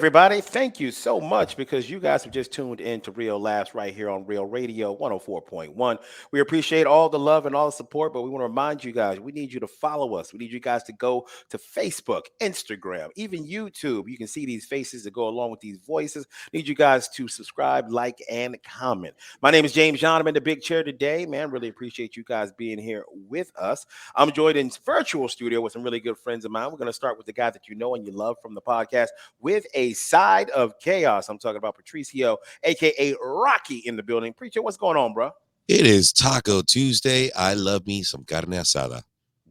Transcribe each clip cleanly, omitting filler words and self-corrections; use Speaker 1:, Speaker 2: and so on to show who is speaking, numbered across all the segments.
Speaker 1: Everybody, thank you so much because you guys have just tuned in to Real Laughs right here on Real Radio 104.1. We appreciate all the love and all the support, but we want to remind you guys we need you to follow us. We need you guys to go to Facebook, Instagram, even YouTube. You can see these faces that go along with these voices. Need you guys to subscribe, like, and comment. My name is James John. I'm in the big chair today, man. Really appreciate you guys being here with us. I'm joined in virtual studio with some really good friends of mine. We're going to start with the guy that you know and you love from the podcast with a side of chaos. I'm talking about Patricio, aka Rocky, in the building. Preacher, what's going on, bro?
Speaker 2: It is Taco Tuesday. I love me some carne asada.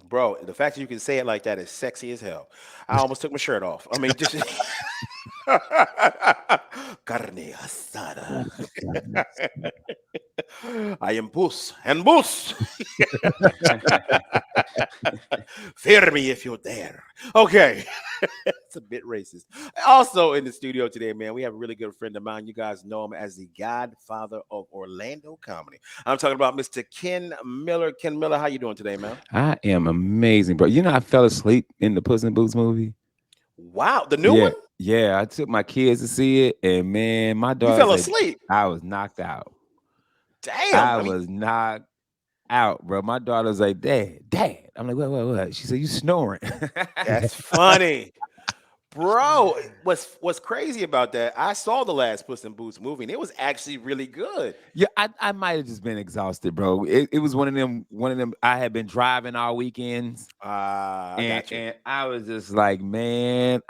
Speaker 1: Bro, the fact that you can say it like that is sexy as hell. I almost took my shirt off. I mean, just carne asada. I am Bus and Bus. Fear me if you dare. Okay. It's a bit racist. Also in the studio today, man, we have a really good friend of mine. You guys know him as the godfather of Orlando comedy. I'm talking about Mr. Ken Miller. Ken Miller, how you doing today, man?
Speaker 3: I am amazing, bro. You know, I fell asleep in the Puss in Boots movie.
Speaker 1: Wow, the new
Speaker 3: Yeah,
Speaker 1: one?
Speaker 3: yeah. I took my kids to see it, and man, my
Speaker 1: You
Speaker 3: daughter
Speaker 1: fell
Speaker 3: said
Speaker 1: asleep.
Speaker 3: I was knocked out.
Speaker 1: Damn.
Speaker 3: I was knocked out, bro. My daughter was like, Dad. I'm like, what? She said, you snoring.
Speaker 1: That's funny. Bro, what's crazy about that? I saw the last Puss in Boots movie, and it was actually really good.
Speaker 3: Yeah, I might have just been exhausted, bro. It was one of them. I had been driving all weekends.
Speaker 1: I got you.
Speaker 3: And I was just like, man,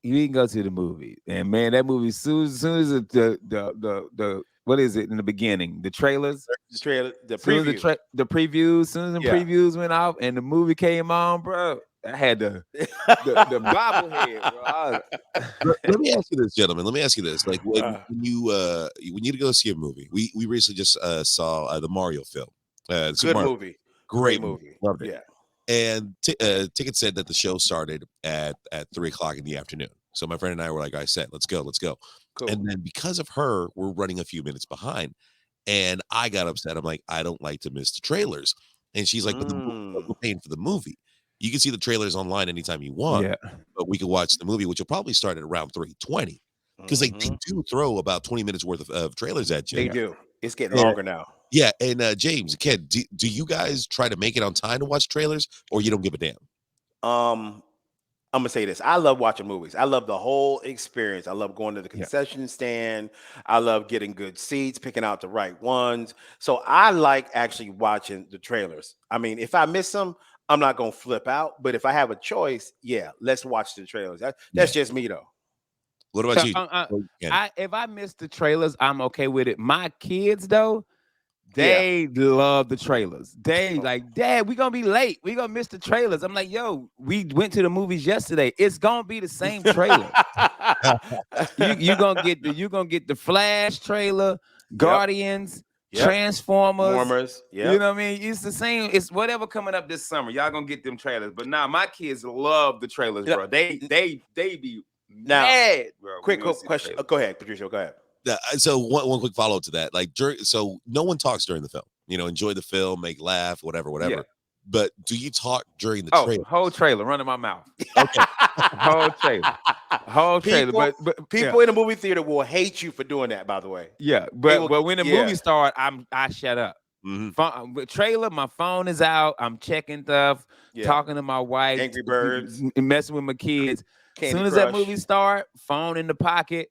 Speaker 3: we can go to the movie. And man, that movie, soon as the what is it in the beginning? The trailers,
Speaker 1: The trailer, the
Speaker 3: soon as
Speaker 1: preview.
Speaker 3: the previews, soon as the
Speaker 1: Yeah.
Speaker 3: previews went off and the movie came on, bro. I had the bobblehead, bro.
Speaker 2: Let me ask you this, gentlemen. Let me ask you this: like
Speaker 1: Uh.
Speaker 2: when you go see a movie, we recently just saw the Mario film. Super
Speaker 1: Good
Speaker 2: Mario,
Speaker 1: movie.
Speaker 2: great
Speaker 1: Movie.
Speaker 2: loved it.
Speaker 1: Yeah.
Speaker 2: And Ticket said that the show started at 3 o'clock in the afternoon. So my friend and I were like, "I said, let's go."
Speaker 1: Cool.
Speaker 2: And then because of her, we're running a few minutes behind. And I got upset. I'm like, I don't like to miss the trailers. And she's like, but we're paying for the movie. You can see the trailers online anytime you want,
Speaker 3: Yeah.
Speaker 2: but we can watch the movie, which will probably start at around 3:20 because they do throw about 20 minutes worth of trailers at you.
Speaker 1: They do. It's getting
Speaker 2: And,
Speaker 1: longer now.
Speaker 2: yeah. And James, Ken, do you guys try to make it on time to watch trailers or you don't give a damn?
Speaker 1: I'm gonna say this. I love watching movies. I love the whole experience. I love going to the
Speaker 3: Yeah.
Speaker 1: concession stand. I love getting good seats, picking out the right ones. So I like actually watching the trailers. I mean, if I miss them, I'm not gonna flip out. But if I have a choice, yeah, let's watch the trailers. That's just me though.
Speaker 2: What about you? Ken?
Speaker 3: If I miss the trailers, I'm okay with it. My kids, though,
Speaker 1: Yeah.
Speaker 3: they love the trailers. They like, Dad, we gonna be late. We gonna miss the trailers. I'm like, yo, we went to the movies yesterday. It's gonna be the same trailer. you gonna get the Flash trailer, Guardians, Transformers.
Speaker 1: Warmers. Yeah.
Speaker 3: You know what I mean? It's the same. It's whatever coming up this summer. Y'all gonna get them trailers. But now my kids love the trailers, bro. They be
Speaker 1: Now,
Speaker 3: mad, bro.
Speaker 1: quick question. Go ahead, Patricia. Go ahead.
Speaker 2: So one quick follow up to that, like so no one talks during the film. Enjoy the film, make laugh, whatever.
Speaker 3: Yeah.
Speaker 2: But do you talk during the trailer?
Speaker 3: Whole trailer running my mouth. Okay, whole trailer. But
Speaker 1: People in the movie theater will hate you for doing that. By the way.
Speaker 3: Yeah, but when the movie start, I shut up. With trailer, my phone is out. I'm checking stuff, talking to my wife,
Speaker 1: Angry Birds,
Speaker 3: messing with my kids. As soon as that movie start, phone in the pocket.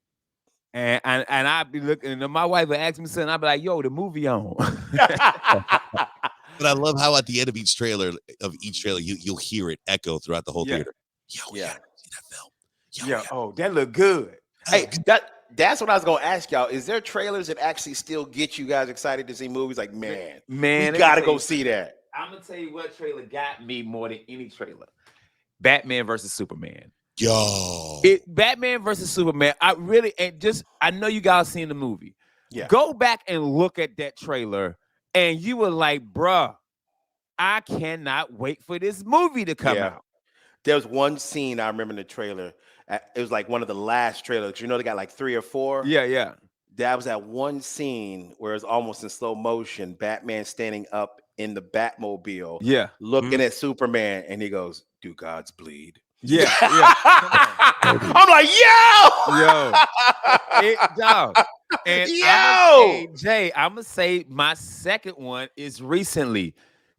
Speaker 3: And I'd be looking, and my wife would ask me something. I'd be like, "Yo, the movie on."
Speaker 2: But I love how at the end of each trailer, you'll hear it echo throughout the whole theater. Yo, yeah, see that film?
Speaker 1: Yeah. Oh, that look good. Hey, that's what I was gonna ask y'all. Is there trailers that actually still get you guys excited to see movies? Like, man, we gotta go see that.
Speaker 3: I'm gonna tell you what trailer got me more than any trailer: Batman versus Superman.
Speaker 2: Yo,
Speaker 3: Batman versus Superman. I know you guys seen the movie.
Speaker 1: Yeah.
Speaker 3: Go back and look at that trailer, and you were like, bruh, I cannot wait for this movie to come out.
Speaker 1: There was one scene I remember in the trailer. It was like one of the last trailers. They got like 3 or 4.
Speaker 3: Yeah.
Speaker 1: That was that one scene where it's almost in slow motion. Batman standing up in the Batmobile, looking at Superman, and he goes, "Do gods bleed?"
Speaker 3: Yeah, yeah.
Speaker 1: I'm like,
Speaker 3: Yo, dog. And
Speaker 1: yo.
Speaker 3: Jay, I'm gonna say my second one is recently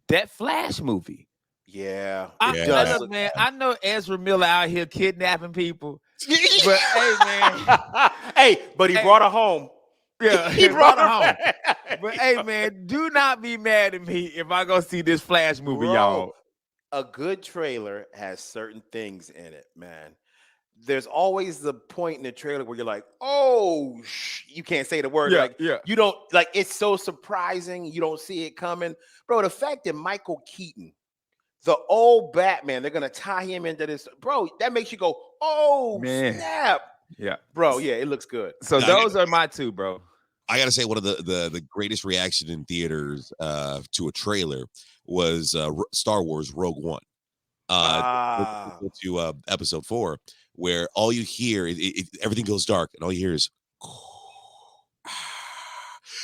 Speaker 3: that Flash movie.
Speaker 1: Yeah,
Speaker 3: I,
Speaker 1: it
Speaker 2: Yeah.
Speaker 3: I
Speaker 1: does.
Speaker 3: look, man, I know Ezra Miller out here kidnapping people, but hey, man,
Speaker 1: Hey, but he
Speaker 3: Hey.
Speaker 1: brought her home.
Speaker 3: yeah,
Speaker 1: He brought her home.
Speaker 3: But hey, man, do not be mad at me if I go see this Flash movie,
Speaker 1: Bro,
Speaker 3: y'all.
Speaker 1: a good trailer has certain things in it, man. There's always the point in the trailer where you're like, oh, you can't say the word.
Speaker 3: Yeah,
Speaker 1: Like,
Speaker 3: yeah.
Speaker 1: you don't, like, it's so surprising. You don't see it coming. Bro, the fact that Michael Keaton, the old Batman, they're going to tie him into this, bro, that makes you go, oh,
Speaker 3: Man.
Speaker 1: snap.
Speaker 3: Yeah.
Speaker 1: Bro, yeah, it looks good.
Speaker 3: So
Speaker 2: Now,
Speaker 3: those are my two, bro.
Speaker 2: I gotta say, one of the greatest reaction in theaters to a trailer was Star Wars Rogue One.
Speaker 1: Ah.
Speaker 2: To episode 4, where all you hear everything goes dark, and all you hear is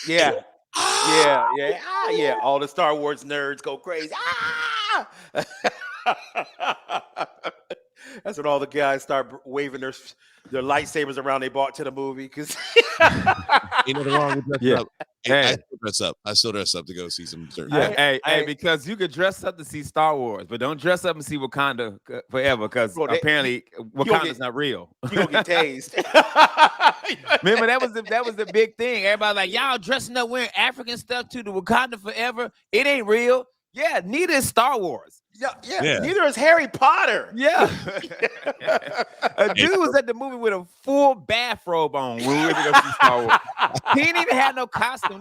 Speaker 1: Yeah. Yeah. All the Star Wars nerds go crazy. Ah! That's when all the guys start waving their lightsabers around they bought to the movie. Because
Speaker 2: ain't nothing wrong with dressing
Speaker 3: Yeah.
Speaker 2: up.
Speaker 3: Hey.
Speaker 2: I still dress up to go see some certain.
Speaker 3: Yeah,
Speaker 1: I-
Speaker 3: because you could dress up to see Star Wars, but don't dress up and see Wakanda forever, because
Speaker 1: Bro,
Speaker 3: apparently Wakanda's not real.
Speaker 1: you gonna get tased.
Speaker 3: Remember that was the big thing. Everybody like, y'all dressing up wearing African stuff to the Wakanda forever. It ain't real. Yeah, neither is Star Wars.
Speaker 1: Yeah. Neither is Harry Potter.
Speaker 3: Yeah. A dude was at the movie with a full bathrobe on when we went to go see Star Wars. He didn't even have no costume.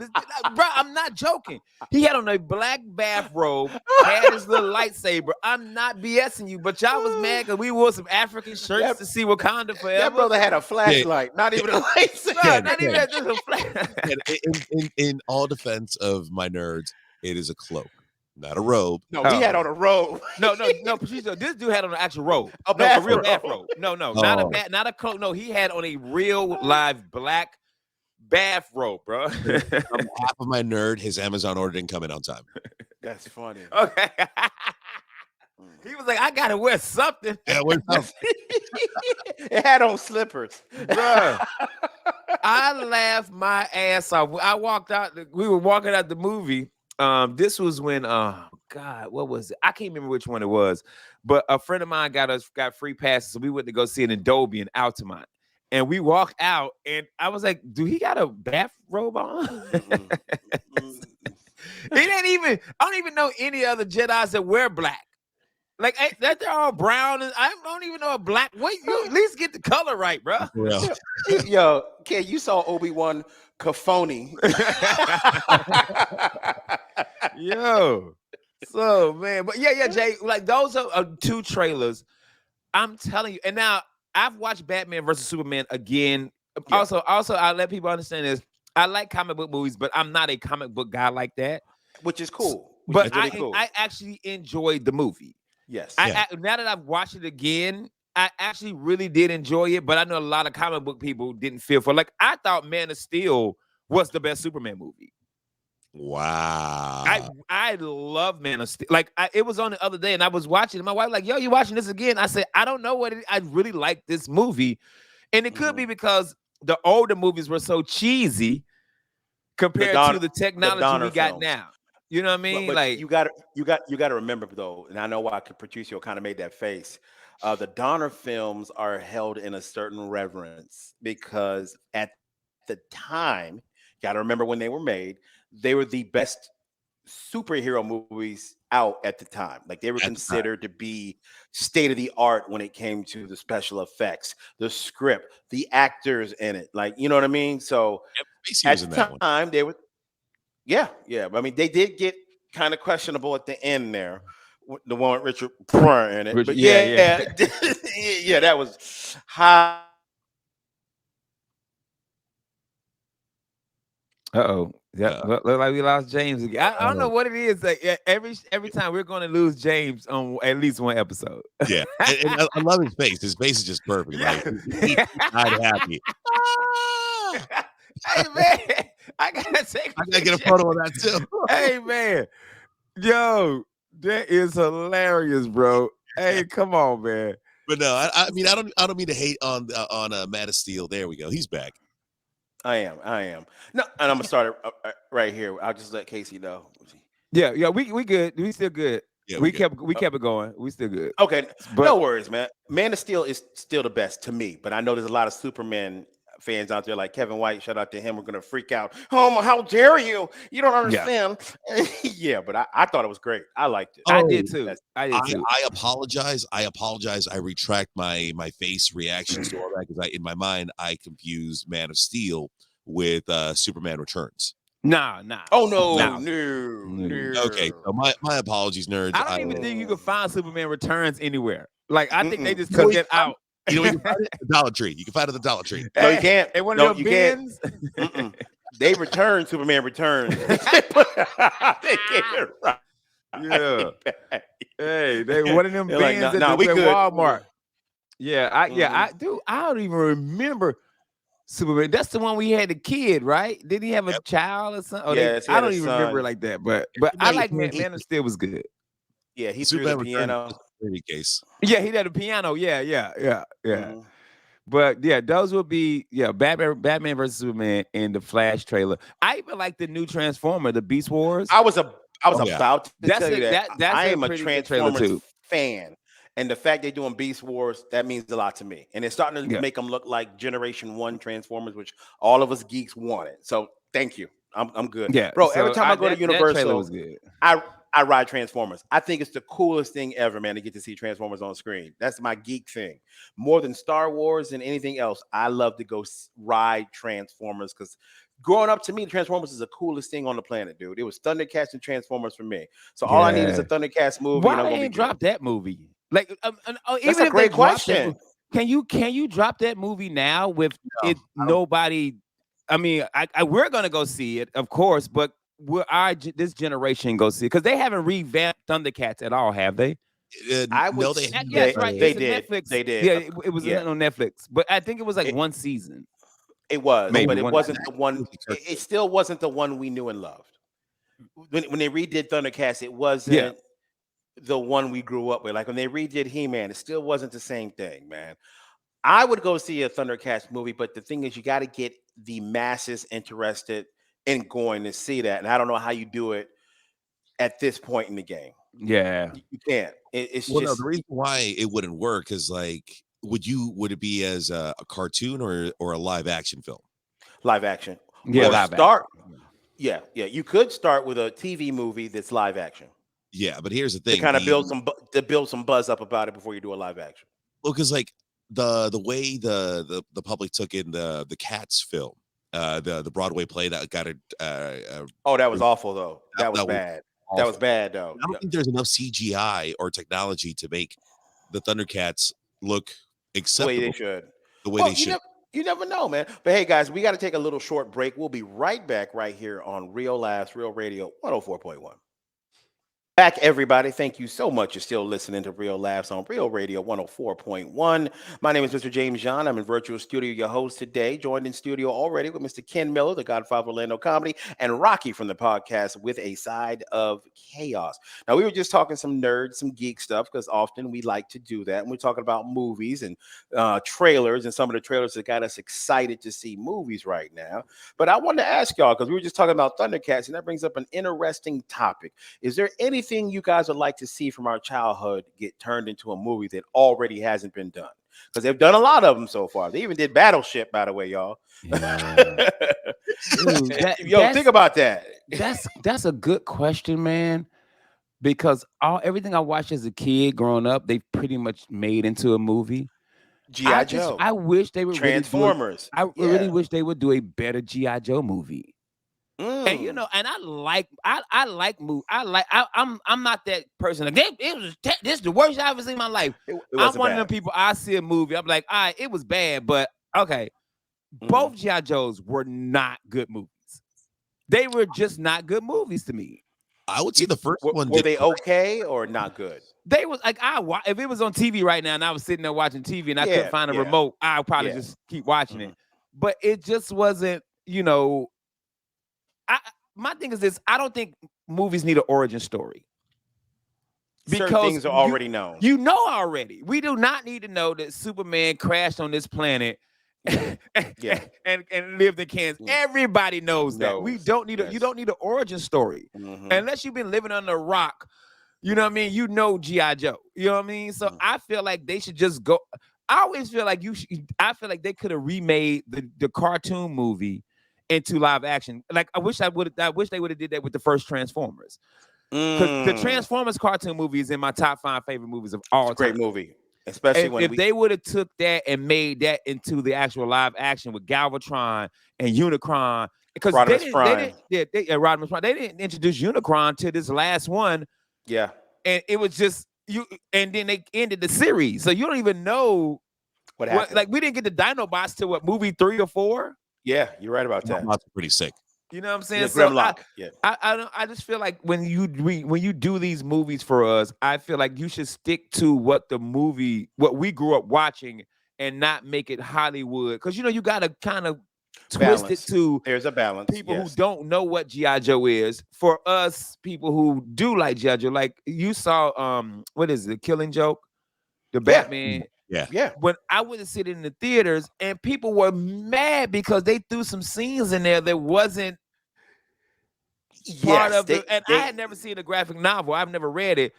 Speaker 3: Bro, I'm not joking. He had on a black bathrobe, had his little lightsaber. I'm not BSing you, but y'all was mad because we wore some African shirts to see Wakanda forever.
Speaker 1: That brother had a flashlight, not even a lightsaber.
Speaker 3: No, not even just a flash.
Speaker 2: In all defense of my nerds, it is a cloak, not a robe.
Speaker 1: No, he had on a robe.
Speaker 3: No, Patricio, this dude had on an actual robe.
Speaker 1: A
Speaker 3: real
Speaker 1: bathrobe.
Speaker 3: bathrobe. No, not a cloak. No, he had on a real live black bathrobe, bro.
Speaker 2: Half of my nerd, his Amazon order didn't come in on time.
Speaker 1: That's funny.
Speaker 3: Okay. He was like, I gotta wear something.
Speaker 2: Yeah, where's
Speaker 1: It had on slippers.
Speaker 3: Bro, I laughed my ass off. I walked out. We were walking out the movie. This was when God, what was it? I can't remember which one it was, but a friend of mine got free passes, so we went to go see it in Dolby in Altamont. And we walked out, and I was like, "Do he got a bathrobe on?" It ain't even. I don't even know any other Jedis that wear black. Like that, they're all brown. And I don't even know a black. Wait, you at least get the color right, bro.
Speaker 1: Yo, kid, you saw Obi-Wan Kafoni.
Speaker 3: Yo, so man, but yeah, Jay. Like those are two trailers. I'm telling you, and now I've watched Batman versus Superman again.
Speaker 1: Yeah.
Speaker 3: Also, I let people understand this. I like comic book movies, but I'm not a comic book guy like that.
Speaker 1: Which is cool.
Speaker 3: But I actually enjoyed the movie.
Speaker 1: Yes.
Speaker 3: Now that I've watched it again, I actually really did enjoy it. But I know a lot of comic book people didn't feel for. Like I thought Man of Steel was the best Superman movie.
Speaker 2: Wow.
Speaker 3: I love Man of Steel. Like it was on the other day, and I was watching it. My wife like, "Yo, you watching this again?" I said, "I don't know what it is. I really like this movie," and it could be because the older movies were so cheesy compared to the technology we got
Speaker 1: films.
Speaker 3: now. You know what I mean?
Speaker 1: But
Speaker 3: like
Speaker 1: you got to remember though, and I know why Patricio kind of made that face. The Donner films are held in a certain reverence because at the time, you got to remember when they were made, they were the best superhero movies out at the time. Like they were considered to be state of the art when it came to the special effects, the script, the actors in it. Like, you know what I mean? So at the time they were, yeah. I mean, they did get kind of questionable at the end there. The one with Richard Pryor in it. But yeah, that was high.
Speaker 3: Uh-oh. Yeah, look like we lost James again. I don't know what it is. Like every time we're going to lose James on at least one episode.
Speaker 2: Yeah, and I love his face. His face is just perfect. Like he's not happy.
Speaker 3: Hey man, I gotta
Speaker 2: get a photo of that too.
Speaker 3: Hey man, yo, that is hilarious, bro. Hey, come on, man.
Speaker 2: But no, I mean, I don't mean to hate on Man of Steel. There we go. He's back.
Speaker 1: I am. No, and I'm gonna start it right here. I'll just let Casey know.
Speaker 3: Yeah, we good. We still good.
Speaker 2: Yeah,
Speaker 3: We
Speaker 2: good.
Speaker 3: kept it going. We still good.
Speaker 1: Okay,
Speaker 3: But
Speaker 1: no worries, man. Man of Steel is still the best to me, but I know there's a lot of Superman fans out there like Kevin White. Shout out to him. We're gonna freak out. Oh, how dare you? You don't
Speaker 3: yeah,
Speaker 1: understand. Yeah, but I thought it was great. I liked it.
Speaker 3: I
Speaker 2: Oh,
Speaker 3: did too.
Speaker 1: That's,
Speaker 3: I did too.
Speaker 2: I apologize. I apologize. I retract my face reactions to all that because in my mind I confused Man of Steel with Superman Returns.
Speaker 3: Nah.
Speaker 1: oh no,
Speaker 3: Nah.
Speaker 1: no,
Speaker 3: Mm.
Speaker 2: Okay,
Speaker 1: no.
Speaker 2: so my apologies, nerds.
Speaker 3: I don't even think you can find Superman Returns anywhere. Like I think they
Speaker 1: Mm-mm.
Speaker 3: just
Speaker 2: You know
Speaker 3: took
Speaker 2: you
Speaker 3: that out.
Speaker 2: you know you can find it at the Dollar Tree. You can find it at the Dollar Tree.
Speaker 1: No, you can't.
Speaker 3: Hey, one
Speaker 1: No,
Speaker 3: of them
Speaker 1: you can't.
Speaker 3: bins.
Speaker 1: Mm-mm. They returned Superman Returns. they gave it right.
Speaker 3: Yeah.
Speaker 1: back.
Speaker 3: Hey, they one of them
Speaker 1: They're like,
Speaker 3: bins
Speaker 1: nah, we
Speaker 3: at
Speaker 1: good.
Speaker 3: Walmart. Yeah, I
Speaker 1: Mhm.
Speaker 3: do. I don't even remember Superman. That's the one we had the kid, right? Did he have a
Speaker 2: Yep.
Speaker 3: child or something? Oh,
Speaker 1: Yes, he
Speaker 3: I
Speaker 1: had a
Speaker 3: don't even remember it
Speaker 1: son.
Speaker 3: like that. But I
Speaker 2: Superman
Speaker 3: like
Speaker 2: Returns
Speaker 3: Man of Steel was good.
Speaker 1: Yeah, he threw the
Speaker 2: Superman Returns
Speaker 1: piano.
Speaker 2: was a great case.
Speaker 3: Yeah, he had a piano. Yeah.
Speaker 1: Mhm.
Speaker 3: But yeah, those would be Batman versus Superman and the Flash trailer. I even like the new Transformer, the Beast Wars.
Speaker 1: I was a I was
Speaker 2: Oh yeah.
Speaker 1: about to
Speaker 3: That's
Speaker 1: tell you
Speaker 3: a
Speaker 1: that
Speaker 3: that's
Speaker 1: I
Speaker 3: a
Speaker 1: am a
Speaker 3: pretty good trailer
Speaker 1: Transformers
Speaker 3: too.
Speaker 1: fan, and the fact they're doing Beast Wars, that means a lot to me. And it's starting to
Speaker 3: Yeah,
Speaker 1: make them look like Generation One Transformers, which all of us geeks wanted. So thank you. I'm good,
Speaker 3: yeah.
Speaker 1: bro. Every
Speaker 3: So
Speaker 1: time I go to
Speaker 3: that trailer
Speaker 1: Universal,
Speaker 3: was good.
Speaker 1: I I ride Transformers. I think it's the coolest thing ever, man, to get to see Transformers on screen. That's my geek thing. More than Star Wars and anything else, I love to go ride Transformers because growing up to me, Transformers is the coolest thing on the planet, dude. It was Thundercats and Transformers for me. So all I need is a
Speaker 3: Yeah.
Speaker 1: Thundercats movie, and
Speaker 3: Why
Speaker 1: I'm
Speaker 3: they
Speaker 1: gonna be
Speaker 3: ain't
Speaker 1: good.
Speaker 3: dropped that movie? Like,
Speaker 1: That's
Speaker 3: even
Speaker 1: a
Speaker 3: if they
Speaker 1: great
Speaker 3: drop that
Speaker 1: question.
Speaker 3: movie, can you drop that movie now with
Speaker 2: No,
Speaker 3: it?
Speaker 2: I don't.
Speaker 3: Nobody. I mean, we're gonna go see it, of course, but will this generation go see it? Because they haven't revamped Thundercats at all, have they?
Speaker 1: I would
Speaker 2: No, they
Speaker 3: Yeah,
Speaker 2: haven't.
Speaker 3: right.
Speaker 1: they
Speaker 3: It's a
Speaker 1: did.
Speaker 3: Netflix.
Speaker 1: They did.
Speaker 3: Yeah, it was
Speaker 1: Yeah.
Speaker 3: on Netflix, but I think it was like
Speaker 1: It,
Speaker 3: one season,
Speaker 1: it was,
Speaker 2: Oh,
Speaker 3: maybe
Speaker 1: but it
Speaker 3: one.
Speaker 1: wasn't
Speaker 2: that
Speaker 1: the one.
Speaker 2: was a
Speaker 1: It
Speaker 2: cartoon.
Speaker 1: still wasn't the one we knew and loved. When they redid Thundercats, it
Speaker 3: Yeah,
Speaker 1: wasn't the one we grew up with. Like when they redid He-Man, it still wasn't the same thing, man. I would go see a Thundercats movie, but the thing is, you got to get the masses interested in going to see that, and I don't know how you do it at this point in the game.
Speaker 3: yeah.
Speaker 1: You can't. It's
Speaker 2: Well, no,
Speaker 1: just
Speaker 2: the reason why it wouldn't work is like, would it be as a cartoon or a live action film?
Speaker 1: live action.
Speaker 3: Yeah,
Speaker 1: Or
Speaker 3: live action.
Speaker 1: start. Yeah. You could start with a TV movie that's live action
Speaker 2: Yeah, but here's the
Speaker 1: to
Speaker 2: thing:
Speaker 1: kind of build some buzz up about it before you do a live action.
Speaker 2: well, because like the way the public took in the Cats film, the Broadway play that got a
Speaker 1: Oh, that was awful though.
Speaker 2: that,
Speaker 1: That was
Speaker 2: that was
Speaker 1: bad. That was
Speaker 2: awful.
Speaker 1: bad though.
Speaker 2: I don't think there's enough CGI or technology to make the Thundercats look
Speaker 1: The way they
Speaker 2: acceptable
Speaker 1: should.
Speaker 2: the way
Speaker 1: Well,
Speaker 2: they should.
Speaker 1: you never know, man. But hey, guys, we got to take a little short break. We'll be right back right here on Real Laughs, Real Radio 104.1. Back, everybody. Thank you so much. You're still listening to Real Laughs on Real Radio 104.1. My name is Mr. James John. I'm in virtual studio, your host today. Joined in studio already with Mr. Ken Miller, the Godfather of Orlando Comedy, and Rocky from the podcast With a Side of Chaos. Now, we were just talking some nerds, some geek stuff, because often we like to do that. And we're talking about movies and trailers and some of the trailers that got us excited to see movies right now. But I wanted to ask y'all, because we were just talking about Thundercats, and that brings up an interesting topic. Is there anything you guys would like to see from our childhood get turned into a movie that already hasn't been done? Because they've done a lot of them so far. They even did Battleship, by the way, y'all.
Speaker 3: Yeah. Dude,
Speaker 1: Think about that.
Speaker 3: That's a good question, man. Because everything I watched as a kid growing up, they pretty much made into a movie.
Speaker 1: G.I. Joe,
Speaker 3: I wish they would
Speaker 1: Transformers.
Speaker 3: I really wish they would do a better G.I. Joe movie. And
Speaker 1: Mm.
Speaker 3: and I like movie. I'm not that person. Like, this is the worst I've ever seen in my life.
Speaker 1: It
Speaker 3: I'm
Speaker 1: wasn't
Speaker 3: one of
Speaker 1: bad.
Speaker 3: them people. I see a movie, I'm like, all right, it was bad, but okay. Both G.I. Joes were not good movies. They were just not good movies to me.
Speaker 2: I would say the first one
Speaker 1: Were
Speaker 2: did
Speaker 1: they
Speaker 2: great.
Speaker 1: okay or not good?
Speaker 3: They was like, if it was on TV right now and I was sitting there watching TV and I couldn't find a
Speaker 1: Yeah.
Speaker 3: remote, I'll probably
Speaker 1: Yeah.
Speaker 3: just keep watching it. But it just wasn't, my thing is this: I don't think movies need an origin story.
Speaker 1: certain
Speaker 3: because
Speaker 1: things are already known.
Speaker 3: you know already. We do not need to know that Superman crashed on this planet
Speaker 1: Yeah. Yeah.
Speaker 3: and lived in Kansas.
Speaker 1: Mm.
Speaker 3: Everybody knows that. We
Speaker 1: Knows.
Speaker 3: don't need you
Speaker 1: Yes.
Speaker 3: don't need an origin story.
Speaker 1: Mhm.
Speaker 3: Unless you've been living under a rock, you know what I mean? You know G.I. Joe. You know what I mean? So
Speaker 1: Mhm.
Speaker 3: I feel like they should just go. I always feel like I feel like they could have remade the cartoon movie into live action. Like I wish they would have did that with the first Transformers. Because the
Speaker 1: Mm.
Speaker 3: Transformers cartoon movie is in my top 5 favorite movies of
Speaker 1: It's
Speaker 3: all
Speaker 1: a great
Speaker 3: time.
Speaker 1: movie, especially when
Speaker 3: If they would have took that and made that into the actual live action with Galvatron and Unicron, because
Speaker 1: Rodimus Prime.
Speaker 3: Rodimus Prime, they didn't introduce Unicron to this last one,
Speaker 1: Yeah.
Speaker 3: and it was just you. And then they ended the series, so you don't even know
Speaker 1: What
Speaker 3: what.
Speaker 1: happened?
Speaker 3: Like we didn't get the Dinobots till what, movie 3 or 4.
Speaker 1: Yeah, you're right about that.
Speaker 2: That's pretty sick.
Speaker 3: You know what I'm saying?
Speaker 1: Yeah,
Speaker 3: So
Speaker 1: Grimlock. Yeah.
Speaker 3: I just feel like when you do these movies for us, I feel like you should stick to what we grew up watching and not make it Hollywood. Because you gotta kind of twist
Speaker 1: Balance.
Speaker 3: it to
Speaker 1: There's a balance.
Speaker 3: people
Speaker 1: Yes.
Speaker 3: who don't know what G.I. Joe is. For us, people who do like G.I. Joe, like you saw what is it, Killing Joke? The Batman.
Speaker 2: Yeah.
Speaker 1: Yeah.
Speaker 3: When I went to sit in the theaters and people were mad because they threw some scenes in there that wasn't part
Speaker 1: Yes.
Speaker 3: of the, and I had never seen a graphic novel. I've never read it,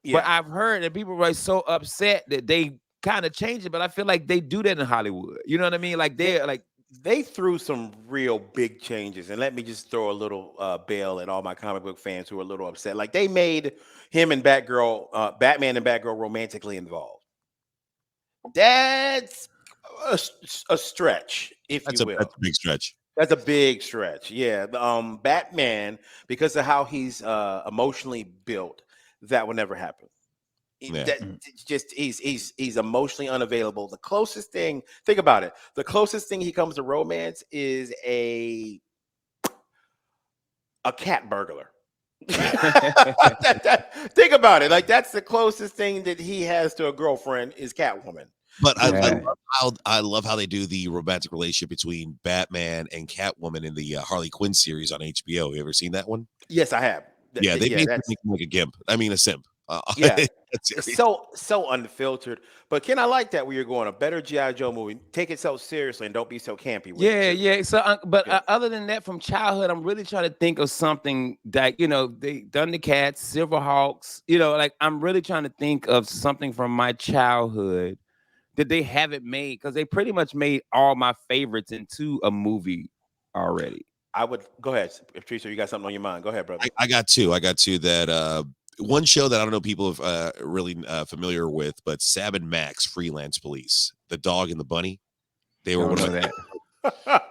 Speaker 3: but
Speaker 1: Yeah.
Speaker 3: I've heard that people were so upset that they kind of changed it. But I feel like they do that in Hollywood. You know what I mean? Like they're like,
Speaker 1: They threw some real big changes, and let me just throw a little bail at all my comic book fans who are a little upset. Like they made him and Batman and Batgirl romantically involved. That's a stretch, if you will.
Speaker 2: That's a big stretch.
Speaker 1: That's a big stretch. Yeah. Batman, because of how he's emotionally built, that will never happen.
Speaker 2: Yeah.
Speaker 1: It's just he's emotionally unavailable. The closest thing, think about it. The closest thing he comes to romance is a cat burglar. Think about it. Like that's the closest thing that he has to a girlfriend is Catwoman.
Speaker 2: But
Speaker 3: Yeah.
Speaker 2: I love how they do the romantic relationship between Batman and Catwoman in the Harley Quinn series on HBO. You ever seen that one?
Speaker 1: Yes, I have.
Speaker 2: Yeah, they basically
Speaker 1: that's
Speaker 2: make him like a gimp. I mean, a simp.
Speaker 1: yeah.
Speaker 2: That
Speaker 1: It's
Speaker 2: series.
Speaker 1: so unfiltered. But Ken, I like that where you're going. A better G.I. Joe movie. Take it so seriously and don't be so campy with
Speaker 3: yeah,
Speaker 1: it.
Speaker 3: yeah. So,
Speaker 1: Yeah.
Speaker 3: other than that, from childhood, I'm really trying to think of something that they Thundercats, Silverhawks. Like I'm really trying to think of something from my childhood that they haven't made because they pretty much made all my favorites into a movie already.
Speaker 1: I would go ahead, if Teresa, you got something on your mind. Go ahead, brother.
Speaker 2: I got two. I got two that one show that I don't know people are really familiar with, but Sab and Max Freelance Police, the dog and the bunny. They were
Speaker 3: Don't
Speaker 2: one of
Speaker 3: know
Speaker 2: my
Speaker 3: that.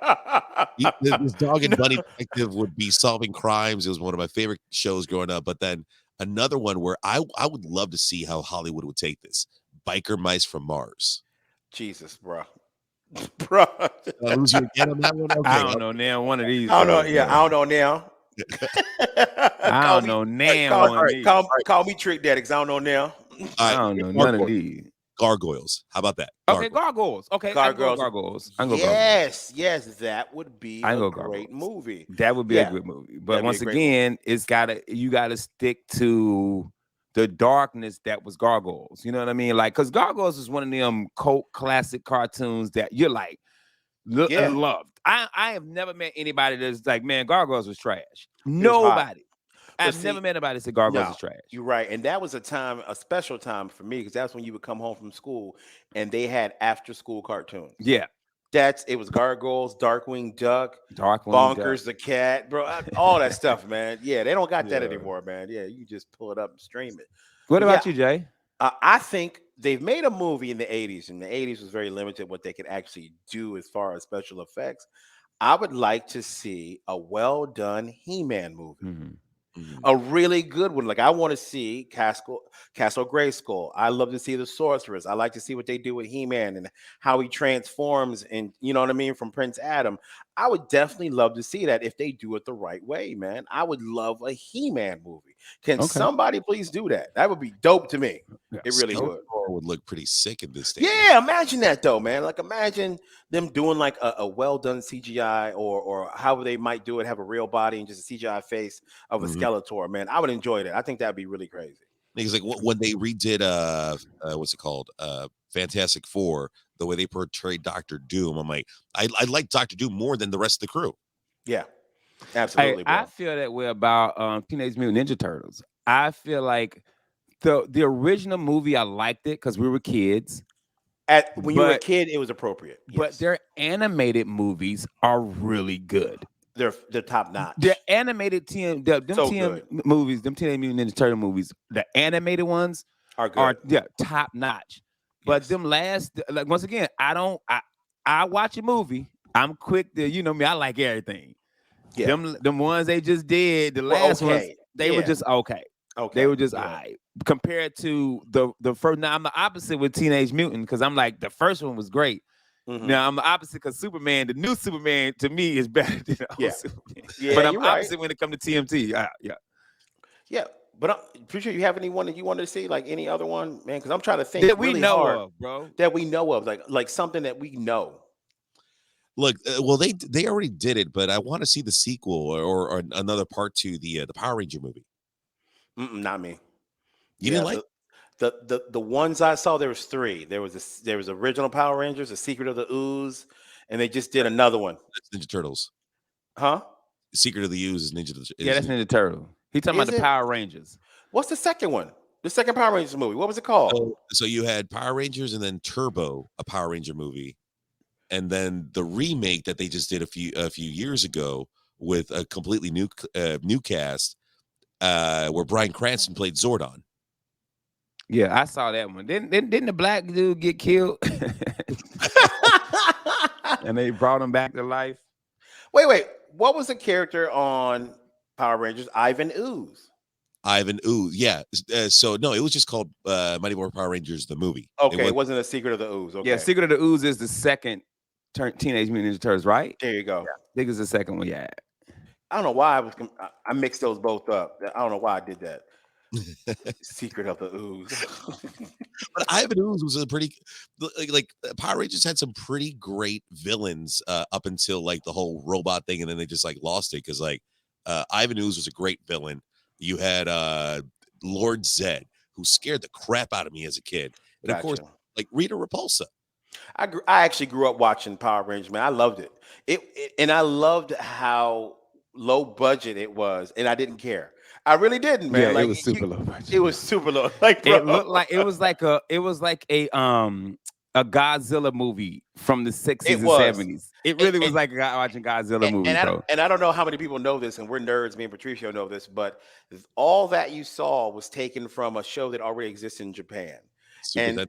Speaker 2: this dog and bunny detective would be solving crimes. It was one of my favorite shows growing up. But then another one where I would love to see how Hollywood would take this. Biker Mice from Mars.
Speaker 1: Jesus, bro. Bro.
Speaker 2: Lose you again on that one? Okay.
Speaker 3: I don't know now. One of these.
Speaker 1: I don't know.
Speaker 3: shows,
Speaker 1: Yeah,
Speaker 3: man.
Speaker 1: I don't know now.
Speaker 3: I
Speaker 1: Call
Speaker 3: don't
Speaker 1: me-
Speaker 3: know now.
Speaker 1: Call,
Speaker 3: one of these.
Speaker 1: call me Trick Daddy, because I don't know now.
Speaker 2: All
Speaker 3: I
Speaker 2: right,
Speaker 3: don't know none of
Speaker 2: Gargoyles.
Speaker 3: these.
Speaker 2: Gargoyles. How about that?
Speaker 3: Okay,
Speaker 2: Gargoyles.
Speaker 3: Gargoyles. Okay, I can go
Speaker 1: Gargoyles.
Speaker 3: Gargoyles. I can go Gargoyles.
Speaker 1: Yes, that would be
Speaker 3: I
Speaker 1: a
Speaker 3: go
Speaker 1: great
Speaker 3: Gargoyles.
Speaker 1: movie.
Speaker 3: That would be
Speaker 1: Yeah.
Speaker 3: a good movie.
Speaker 1: That'd
Speaker 3: But
Speaker 1: be a
Speaker 3: once
Speaker 1: great
Speaker 3: again, you gotta stick to the darkness that was Gargoyles. You know what I mean? Like, because Gargoyles is one of them cult classic cartoons that you're like
Speaker 1: Yeah.
Speaker 3: loved. I have never met anybody that's like, man, Gargoyles was trash.
Speaker 1: was hot.
Speaker 3: Nobody.
Speaker 1: But
Speaker 3: I've
Speaker 1: see,
Speaker 3: never met anybody that said Gargoyles
Speaker 1: no,
Speaker 3: is trash.
Speaker 1: You're right. And that was a special time for me because that's when you would come home from school and they had after school cartoons.
Speaker 3: Yeah.
Speaker 1: It was Gargoyles, Darkwing Duck,
Speaker 3: Darkwing Duck.
Speaker 1: Bonkers the Cat, bro. All that stuff, man. Yeah, they don't got that
Speaker 3: Yeah.
Speaker 1: anymore, man. Yeah, you just pull it up and stream it.
Speaker 3: What
Speaker 1: But
Speaker 3: about
Speaker 1: yeah,
Speaker 3: you, Jay?
Speaker 1: I think they've made a movie in the 80s, and the 80s was very limited what they could actually do as far as special effects. I would like to see a well done He-Man movie.
Speaker 3: Mhm.
Speaker 1: A really good one. Like I want to see Castle Grayskull. I love to see the Sorceress. I like to see what they do with He-Man and how he transforms, and you know what I mean, from Prince Adam. I would definitely love to see that if they do it the right way, man. I would love a He-Man movie. Can
Speaker 3: Okay.
Speaker 1: somebody please do that? That would be dope to me. It really would.
Speaker 2: Skeletor would look pretty sick in this stage.
Speaker 1: Yeah, imagine that though, man. Like imagine them doing like a well done CGI or how they might do it, have a real body and just a CGI face of a
Speaker 2: Mhm.
Speaker 1: Skeletor, man. I would enjoy that. I think that'd be really crazy.
Speaker 2: Because like when they redid what's it called? Fantastic Four, the way they portrayed Doctor Doom, I'm like, I like Doctor Doom more than the rest of the crew.
Speaker 1: Yeah,
Speaker 3: Hey,
Speaker 1: absolutely,
Speaker 3: I
Speaker 1: bro.
Speaker 3: feel that way about Teenage Mutant Ninja Turtles. I feel like the original movie I liked it because we were kids,
Speaker 1: When you were a
Speaker 3: but
Speaker 1: kid, it was appropriate. Yes,
Speaker 3: their animated movies are really good.
Speaker 1: they're top
Speaker 3: The
Speaker 1: notch.
Speaker 3: animated them
Speaker 1: So
Speaker 3: TM
Speaker 1: good.
Speaker 3: movies, them Teenage Mutant Ninja Turtle movies, the animated ones
Speaker 1: Are
Speaker 3: are
Speaker 1: good.
Speaker 3: top notch. But
Speaker 1: Yes.
Speaker 3: them last, like once again, I watch a movie. I'm quick to, you know me, I like everything.
Speaker 1: Yeah.
Speaker 3: Them ones they just did, the
Speaker 1: Well,
Speaker 3: last ones,
Speaker 1: okay.
Speaker 3: they were
Speaker 1: Yeah.
Speaker 3: just okay. They
Speaker 1: Okay.
Speaker 3: were just all
Speaker 1: Yeah.
Speaker 3: right. Compared to the first. Now I'm the opposite with Teenage Mutant because I'm like the first one was great.
Speaker 1: Hmm.
Speaker 3: Now I'm the opposite because Superman, the new Superman, to me is better than the
Speaker 1: Yeah.
Speaker 3: old Superman.
Speaker 1: Yeah.
Speaker 3: But I'm
Speaker 1: You're right.
Speaker 3: opposite when it comes to TMT. Yeah.
Speaker 1: Yeah. But I'm pretty sure you have anyone that you wanted to see, like any other one, man. Because I'm trying to think
Speaker 3: That we
Speaker 1: really
Speaker 3: know
Speaker 1: hard
Speaker 3: of, bro.
Speaker 1: that we know of, like something that we know.
Speaker 2: Look, well, they already did it, but I want to see the sequel or another part to the Power Ranger movie.
Speaker 1: Not me.
Speaker 2: You
Speaker 1: Yeah.
Speaker 2: didn't like?
Speaker 1: The ones I saw, there was three. There was original Power Rangers, The Secret of the Ooze, and they just did another one.
Speaker 2: That's Ninja Turtles.
Speaker 1: Huh?
Speaker 2: Secret of the Ooze is Ninja.
Speaker 3: Yeah, that's Ninja Turtle. He talking about
Speaker 1: Is
Speaker 3: the
Speaker 1: it?
Speaker 3: Power Rangers.
Speaker 1: What's the second one? The second Power Rangers movie. What was it called?
Speaker 2: So you had Power Rangers and then Turbo, a Power Ranger movie, and then the remake that they just did a few years ago with a completely new cast, where Bryan Cranston played Zordon.
Speaker 3: Yeah, I saw that one. Didn't the black dude get killed? And they brought him back to life.
Speaker 1: Wait. What was the character on Power Rangers? Ivan Ooze.
Speaker 2: Ivan Ooze, yeah. So no, it was just called Mighty Morphin Power Rangers the movie.
Speaker 1: Okay, it wasn't a Secret of the Ooze. Okay,
Speaker 3: Yeah, Secret of the Ooze is the second Teenage Mutant Ninja Turtles, right?
Speaker 1: there you go.
Speaker 3: I think it's the second one. Yeah.
Speaker 1: I don't know why I mixed those both up. I don't know why I did that. Secret of the Ooze.
Speaker 2: But Ivan Ooze was a pretty Power Rangers had some pretty great villains up until like the whole robot thing, and then they just like lost it because like Ivan Ooze was a great villain. You had Lord Zed, who scared the crap out of me as a kid, and of course,
Speaker 1: Gotcha.
Speaker 2: like Rita Repulsa.
Speaker 1: I actually grew up watching Power Rangers, man. I loved it. And I loved how low budget it was, and I didn't care. I really didn't, man.
Speaker 3: Yeah,
Speaker 1: Like
Speaker 3: it was super low budget.
Speaker 1: it was super low. Like, bro,
Speaker 3: It looked like it was like a Godzilla movie from the 60s
Speaker 1: it
Speaker 3: and
Speaker 1: was.
Speaker 3: 70s. It
Speaker 1: And,
Speaker 3: really was
Speaker 1: and,
Speaker 3: like watching Godzilla movie, bro.
Speaker 1: and I don't know how many people know this, and we're nerds. Me and Patricio know this, but all that you saw was taken from a show that already exists in Japan.
Speaker 2: Super
Speaker 1: And
Speaker 2: that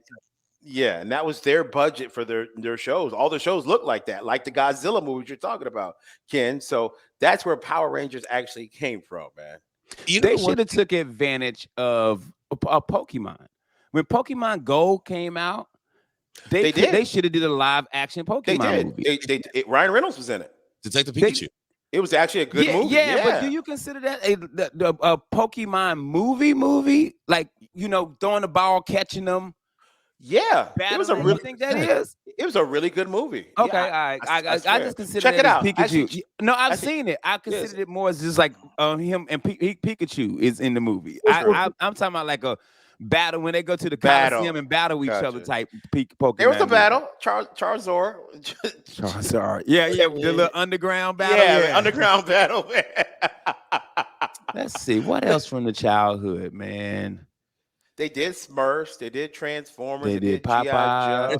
Speaker 1: yeah, and that was their budget for their shows. All the shows look like that, like the Godzilla movies you're talking about, Ken. So that's where Power Rangers actually came from, man.
Speaker 3: They should have took advantage of a Pokemon. When Pokemon Go came out, they should have did a live action Pokemon
Speaker 1: They did.
Speaker 3: movie.
Speaker 1: Ryan Reynolds was in it.
Speaker 2: Detective Pikachu.
Speaker 1: It was actually a good movie.
Speaker 3: Yeah, but do you consider that a Pokemon movie? Like, you know, throwing the ball, catching them.
Speaker 1: Yeah,
Speaker 3: It was a really. You think that is?
Speaker 1: It was a really good movie.
Speaker 3: Okay,
Speaker 1: yeah,
Speaker 3: I just consider
Speaker 1: check
Speaker 3: it
Speaker 1: it
Speaker 3: as
Speaker 1: out.
Speaker 3: Pikachu. No, I've seen it. I considered it more as just like him and Pikachu is in the movie. I'm talking about like a battle when they go to the Coliseum and battle each other type Pokemon.
Speaker 1: There was a battle. Charizard.
Speaker 3: Yeah, the little underground battle.
Speaker 1: Yeah, underground battle.
Speaker 3: Let's see what else from the childhood, man.
Speaker 1: They did Smurfs. They did Transformers.
Speaker 3: They did
Speaker 1: Popeye.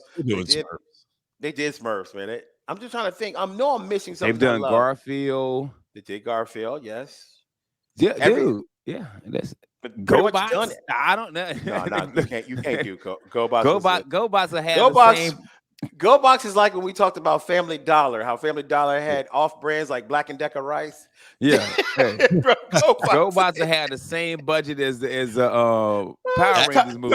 Speaker 2: They
Speaker 1: did Smurfs, man. I'm just trying to think. I'm missing something.
Speaker 3: They've done Garfield.
Speaker 1: They did Garfield, yes.
Speaker 3: Yeah, dude. Yeah, that's GoBots. I don't know.
Speaker 1: No, you can't do GoBots.
Speaker 3: GoBots will have the same.
Speaker 1: GoBox is like when we talked about Family Dollar, how Family Dollar had off brands like Black and Decker rice.
Speaker 3: Yeah,
Speaker 1: hey. Bro,
Speaker 3: GoBots will have the same budget as Power Rangers movie.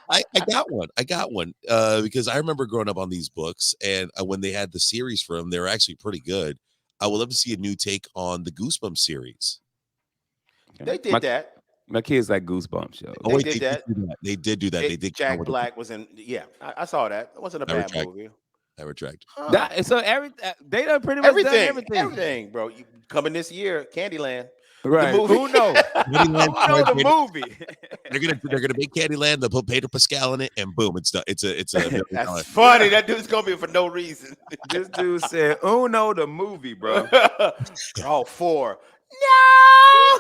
Speaker 2: I got one because I remember growing up on these books, and when they had the series for them, they were actually pretty good. I would love to see a new take on the Goosebumps series.
Speaker 1: They did that.
Speaker 3: My kids like Goosebumps show.
Speaker 1: They did that.
Speaker 2: They did do that. They did.
Speaker 1: Jack Black was in. Yeah, I saw that. It wasn't a bad movie.
Speaker 2: I retract.
Speaker 3: So they done pretty much done everything.
Speaker 1: Everything, bro. You coming this year, Candyland.
Speaker 3: Right.
Speaker 1: movie.
Speaker 3: Uno.
Speaker 2: Candyland
Speaker 3: Uno
Speaker 2: starring
Speaker 3: the
Speaker 2: Pedro-
Speaker 3: movie.
Speaker 2: they're gonna make Candyland. They'll put Pedro Pascal in it, and boom, it's done. It's a $1 million.
Speaker 1: That's funny. That dude's gonna be for no reason.
Speaker 3: This dude said Uno the movie, bro.
Speaker 1: Oh, 4. No.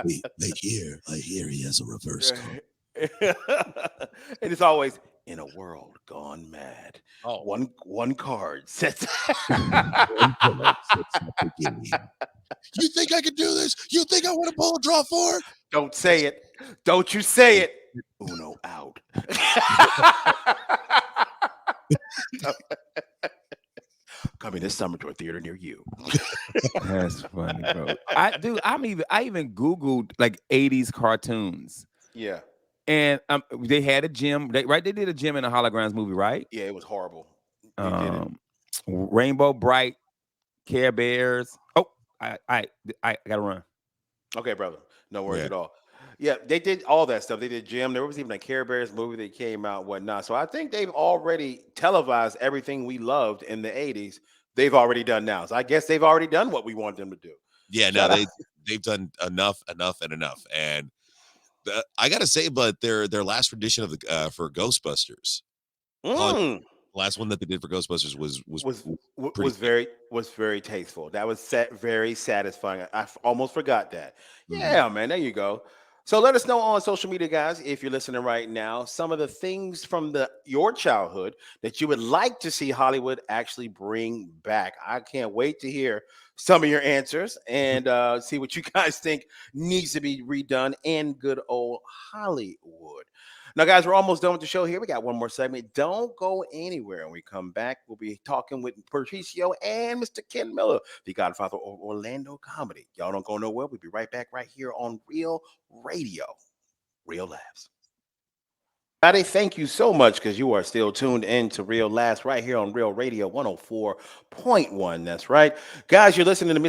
Speaker 2: Wait, I hear he has a reverse card.
Speaker 1: And it's always in a world gone mad.
Speaker 2: Oh.
Speaker 1: One card sets.
Speaker 2: One card sets up the game. You think I can do this? You think I want to pull a draw 4?
Speaker 1: Don't say it. Don't you say it. Uno out. Coming this summer to a theater near you.
Speaker 3: That's funny, bro. I even Googled like 80s cartoons.
Speaker 1: Yeah.
Speaker 3: And they had a gym. They did a gym in a Holograms movie, right?
Speaker 1: Yeah, it was horrible. They did it.
Speaker 3: Rainbow Bright, Care Bears. Oh, I gotta run.
Speaker 1: Okay, brother. No worries
Speaker 2: Yeah.
Speaker 1: at all. Yeah, they did all that stuff. They did Jim. There was even a Care Bears movie that came out, whatnot. So I think they've already televised everything we loved in the 80s. They've already done now. So I guess they've already done what we want them to do.
Speaker 2: Yeah, no, they've done enough. And I gotta say, but their last rendition of the for Ghostbusters,
Speaker 1: Mm.
Speaker 2: last one that they did for Ghostbusters was
Speaker 1: very tasteful. That was very satisfying. I almost forgot that.
Speaker 2: Mhm.
Speaker 1: Yeah, man, there you go. So let us know on social media, guys, if you're listening right now, some of the things from your childhood that you would like to see Hollywood actually bring back. I can't wait to hear some of your answers and see what you guys think needs to be redone in good old Hollywood. Now, guys, we're almost done with the show here. We got one more segment. Don't go anywhere. When we come back, we'll be talking with Patricio and Mr. Ken Miller, the godfather of Orlando comedy. Y'all don't go nowhere. We'll be right back right here on Real Radio. Real Laughs. Everybody, thank you so much because you are still tuned in to Real Laughs right here on Real Radio 104.1. That's right. Guys, you're listening to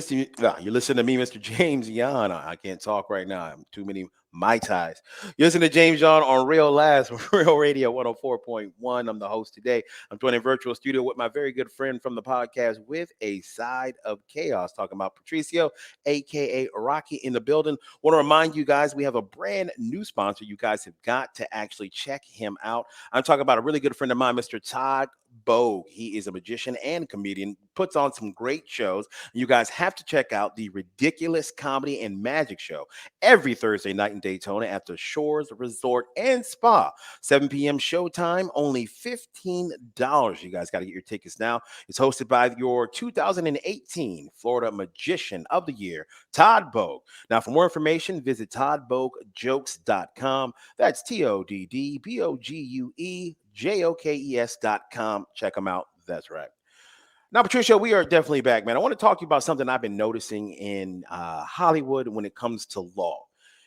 Speaker 1: you're listening to me, Mr. James Yan. I can't talk right now. I'm too many Mai Tais. You listen to James Yan on Real Laughs, Real Radio 104.1. I'm the host today. I'm joining virtual studio with my very good friend from the podcast With a Side of Chaos, talking about Patricio, aka Rocky, in the building. Want to remind you guys, we have a brand new sponsor. You guys have got to actually check him out. I'm talking about a really good friend of mine, Mr. Todd Bogue. He is a magician and comedian, puts on some great shows. You guys have to check out the Ridiculous Comedy and Magic Show every Thursday night in Daytona at the Shores Resort and Spa. 7 p.m. showtime, only $15. You guys got to get your tickets now. It's hosted by your 2018 Florida Magician of the Year, Todd Bogue. Now, for more information, visit toddbogujokes.com. That's TODDBOGUEJOKES.com. Check them out. That's right. Now, Patricia, we are definitely back, man. I want to talk to you about something I've been noticing in Hollywood when it comes to law.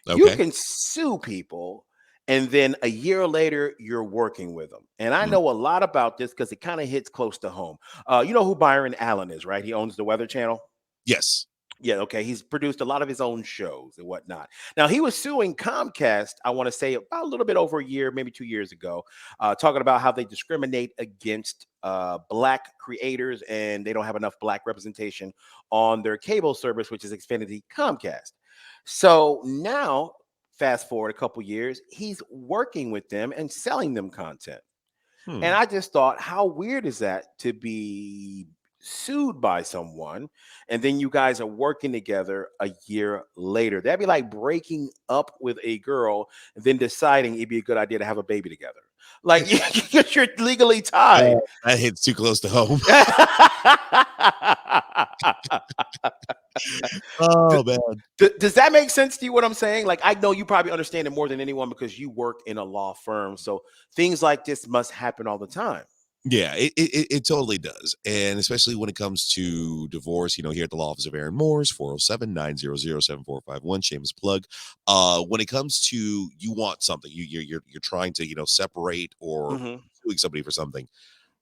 Speaker 2: Okay.
Speaker 1: You can sue people, and then a year later, you're working with them. And I know a lot about this because it kind of hits close to home. You know who Byron Allen is, right? He owns the Weather Channel.
Speaker 2: Yes.
Speaker 1: Yeah, okay. He's produced a lot of his own shows and whatnot. Now, he was suing Comcast, I want to say about a little bit over a year, maybe 2 years ago, talking about how they discriminate against Black creators and they don't have enough Black representation on their cable service, which is Xfinity Comcast. So now, fast forward a couple years, he's working with them and selling them content. And I just thought, how weird is that to be sued by someone and then you guys are working together a year later? That'd be like breaking up with a girl and then deciding it'd be a good idea to have a baby together. Like you're legally tied.
Speaker 2: That hits too close to home. Oh, man.
Speaker 1: Does that make sense to you, what I'm saying? Like, I know you probably understand it more than anyone because you work in a law firm. So things like this must happen all the time.
Speaker 2: Yeah, it totally does. And especially when it comes to divorce, here at the law office of Aaron Moores, 407-900-7451, shameless plug. When it comes to you want something, you're trying to, separate or suing somebody for something.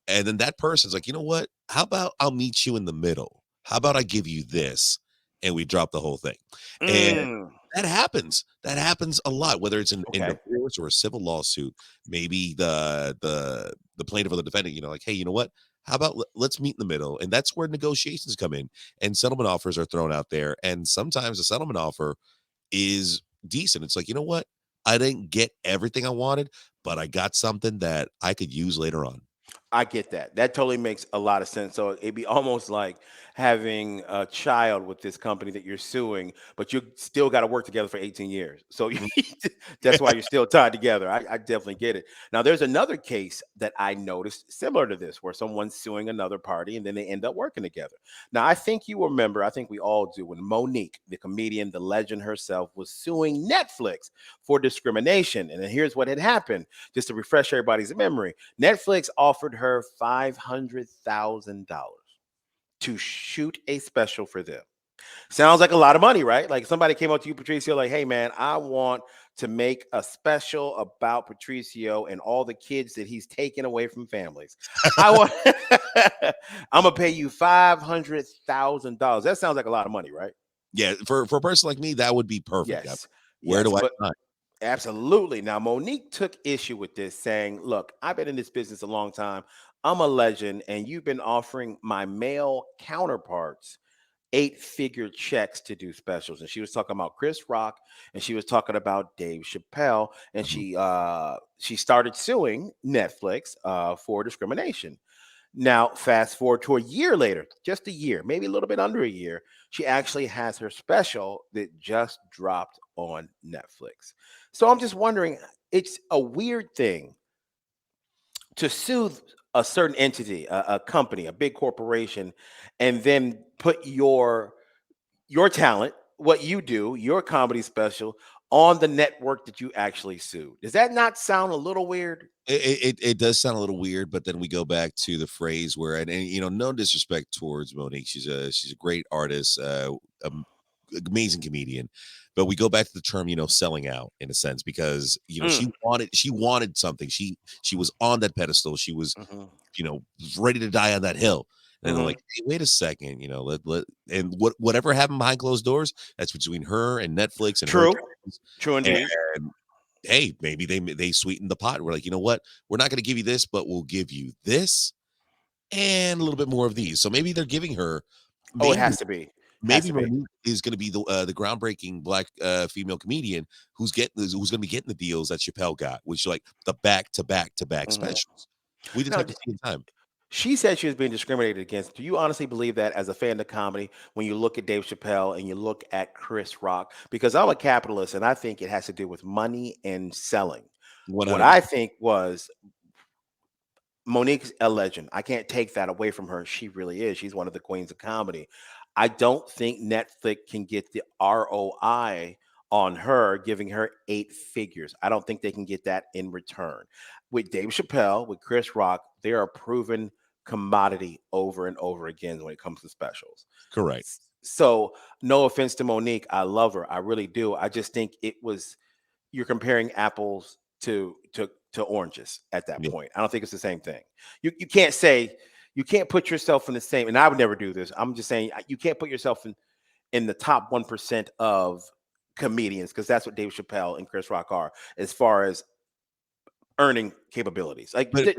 Speaker 2: And then that person's like, you know what? How about I'll meet you in the middle? How about I give you this and we drop the whole thing? And That happens. That happens a lot, whether it's in
Speaker 1: Okay.
Speaker 2: divorce or a civil lawsuit. Maybe the plaintiff or the defendant, like, hey, you know what? How about let's meet in the middle? And that's where negotiations come in, and settlement offers are thrown out there. And sometimes a settlement offer is decent. It's like, you know what? I didn't get everything I wanted, but I got something that I could use later on.
Speaker 1: I get that. That totally makes a lot of sense. So it'd be almost like having a child with this company that you're suing, but you still got to work together for 18 years. So that's why you're still tied together. I definitely get it. Now, there's another case that I noticed similar to this where someone's suing another party and then they end up working together. Now, I think you remember, I think we all do, when Monique, the comedian, the legend herself, was suing Netflix for discrimination. And then here's what had happened, just to refresh everybody's memory. Netflix offered her $500,000 to shoot a special for them. Sounds like a lot of money, right? Like somebody came up to you, Patricio, like, hey, man, I want to make a special about Patricio and all the kids that he's taken away from families. I want, I'm going to pay you $500,000. That sounds like a lot of money, right?
Speaker 2: Yeah, for a person like me, that would be perfect.
Speaker 1: Yes.
Speaker 2: Where
Speaker 1: Yes.
Speaker 2: do I
Speaker 1: But
Speaker 2: sign?
Speaker 1: absolutely. Now, Monique took issue with this, saying, look, I've been in this business a long time. I'm a legend, and you've been offering my male counterparts eight-figure checks to do specials. And she was talking about Chris Rock, and she was talking about Dave Chappelle, and
Speaker 2: Mhm.
Speaker 1: she started suing Netflix for discrimination. Now, fast forward to a year later, just a year, maybe a little bit under a year, she actually has her special that just dropped on Netflix. So I'm just wondering, it's a weird thing to sue a certain entity, a company, a big corporation, and then put your talent, what you do, your comedy special on the network that you actually sued. Does that not sound a little weird?
Speaker 2: It does sound a little weird, but then we go back to the phrase where, and no disrespect towards Monique, she's a great artist, um, amazing comedian, but we go back to the term, selling out in a sense, because
Speaker 1: Mm,
Speaker 2: she wanted something, she was on that pedestal, she was
Speaker 1: mhm,
Speaker 2: you know ready to die on that hill, and then like,
Speaker 1: mhm.
Speaker 2: hey, wait a second, let and whatever happened behind closed doors, that's between her and Netflix and her
Speaker 1: True.
Speaker 2: attorneys.
Speaker 1: True indeed.
Speaker 2: And hey, maybe they sweetened the pot. We're like, you know what? We're not going to give you this, but we'll give you this and a little bit more of these. So maybe they're giving her,
Speaker 1: Oh, it
Speaker 2: maybe
Speaker 1: has to be. Has
Speaker 2: maybe
Speaker 1: to be.
Speaker 2: Monique is going to be the groundbreaking black female comedian who's going to be getting the deals that Chappelle got, which like the back to back to back
Speaker 1: Mhm.
Speaker 2: specials. We just
Speaker 1: Now,
Speaker 2: have to see in time.
Speaker 1: she said she was being discriminated against. Do you honestly believe that as a fan of comedy when you look at Dave Chappelle and you look at Chris Rock? Because I'm a capitalist and I think it has to do with money and selling. What I
Speaker 2: 100%.
Speaker 1: think was Monique's a legend. I can't take that away from her. She really is. She's one of the queens of comedy. I don't think Netflix can get the ROI on her giving her eight figures. I don't think they can get that in return. With Dave Chappelle, with Chris Rock, they are a proven commodity over and over again when it comes to specials.
Speaker 2: Correct.
Speaker 1: So, no offense to Monique, I love her. I really do. I just think it was you're comparing apples to oranges at that
Speaker 2: Yeah.
Speaker 1: point. I don't think it's the same thing. You can't say you can't put yourself in the same. And I would never do this. I'm just saying you can't put yourself in the top 1% of comedians because that's what Dave Chappelle and Chris Rock are as far as earning capabilities. Like
Speaker 2: But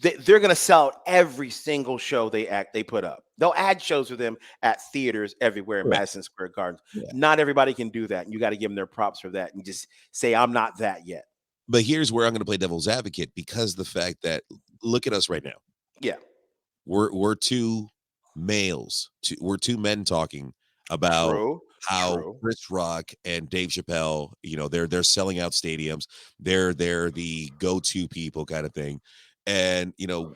Speaker 1: they're going to sell out every single show they put up. They'll add shows for them at theaters everywhere in
Speaker 2: correct.
Speaker 1: Madison Square Gardens.
Speaker 2: Yeah.
Speaker 1: Not everybody can do that, and you got to give them their props for that. And just say I'm not that yet.
Speaker 2: But here's where I'm going to play devil's advocate, because the fact that, look at us right now.
Speaker 1: Yeah,
Speaker 2: We're two males. We're two men talking about
Speaker 1: true,
Speaker 2: how
Speaker 1: true.
Speaker 2: Chris Rock and Dave Chappelle, they're selling out stadiums. They're the go-to people kind of thing. And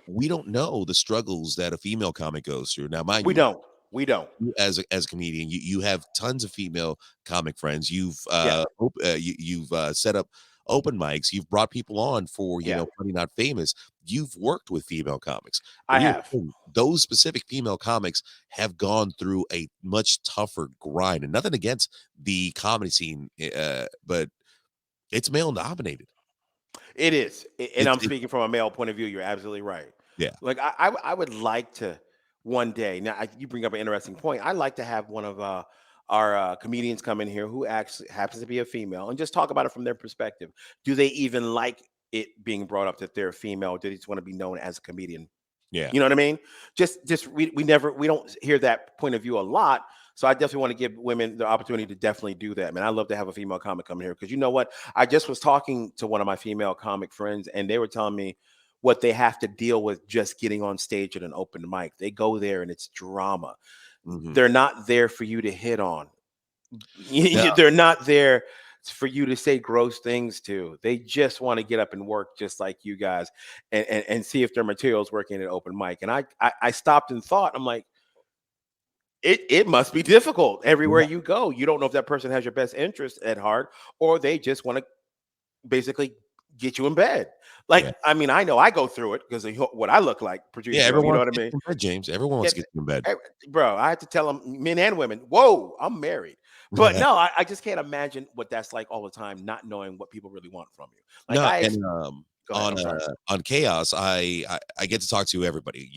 Speaker 2: we don't know the struggles that a female comic goes through. Now, mind
Speaker 1: We
Speaker 2: you,
Speaker 1: don't. We don't.
Speaker 2: as a comedian, you have tons of female comic friends.
Speaker 1: Yeah,
Speaker 2: You've set up open mics. You've brought people on for
Speaker 1: yeah.
Speaker 2: Funny Not Famous. You've worked with female comics, but
Speaker 1: I
Speaker 2: here's the
Speaker 1: have.
Speaker 2: thing, those specific female comics have gone through a much tougher grind. And nothing against the comedy scene, but it's male dominated.
Speaker 1: It is, and I'm
Speaker 2: It's
Speaker 1: speaking from a male point of view. You're absolutely right.
Speaker 2: Yeah.
Speaker 1: Like I would like to one day. Now you bring up an interesting point. I'd like to have one of comedians come in here who actually happens to be a female and just talk about it from their perspective. Do they even like it being brought up that they're a female? Or do they just want to be known as a comedian?
Speaker 2: Yeah.
Speaker 1: You know what I mean? Just we don't hear that point of view a lot. So I definitely want to give women the opportunity to definitely do that, man. I love to have a female comic come here because you know what? I just was talking to one of my female comic friends, and they were telling me what they have to deal with just getting on stage at an open mic. They go there and it's drama.
Speaker 2: Mhm.
Speaker 1: They're not there for you to hit on.
Speaker 2: No,
Speaker 1: They're not there for you to say gross things to. They just want to get up and work just like you guys and see if their material is working at open mic. And I stopped and thought, I'm like, it must be difficult everywhere
Speaker 2: yeah,
Speaker 1: you go. You don't know if that person has your best interest at heart or they just want to basically get you in bed. Like,
Speaker 2: yeah.
Speaker 1: I mean, I know I go through it because of what I look like,
Speaker 2: Yeah,
Speaker 1: Patricio. You
Speaker 2: everyone
Speaker 1: know
Speaker 2: wants
Speaker 1: what I
Speaker 2: to get
Speaker 1: mean?
Speaker 2: you in bed, James. Everyone wants
Speaker 1: Get,
Speaker 2: to get you in bed.
Speaker 1: bro, I had to tell them, men and women, whoa, I'm married. But no, I just can't imagine what that's like all the time, not knowing what people really want from you. Like
Speaker 2: No, and,
Speaker 1: go ahead. I'm sorry.
Speaker 2: on Chaos, I get to talk to everybody,